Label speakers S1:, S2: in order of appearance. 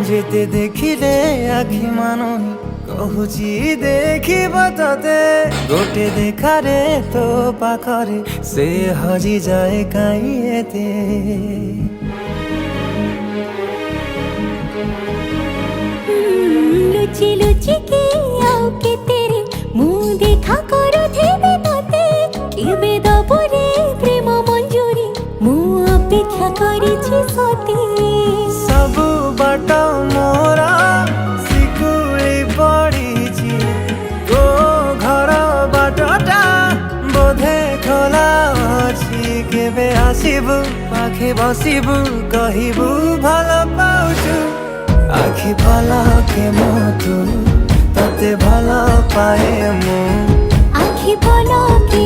S1: যেতে দেখিলে আখি মানুহি কহুচি দেখিব ততে গোটে দেখারে তো পাখরে সে হজি যায় কাই এতে
S2: লুচি লুচি কে আও কেতে রে মু দেখা করুথিবি ততে কেবে দবরে প্রেম মঞ্জুরি মু অপেক্ষা করিছি সতে
S1: सबु बाट मोरा सिकुड़ी पड़ीची तो घर बाटटा बोधे खोला अछि केबे आसिबु पाखे बसिबु कहिबु भल पाउछु आखि पलके मोतु तते भल पाए मु
S2: आखि पलके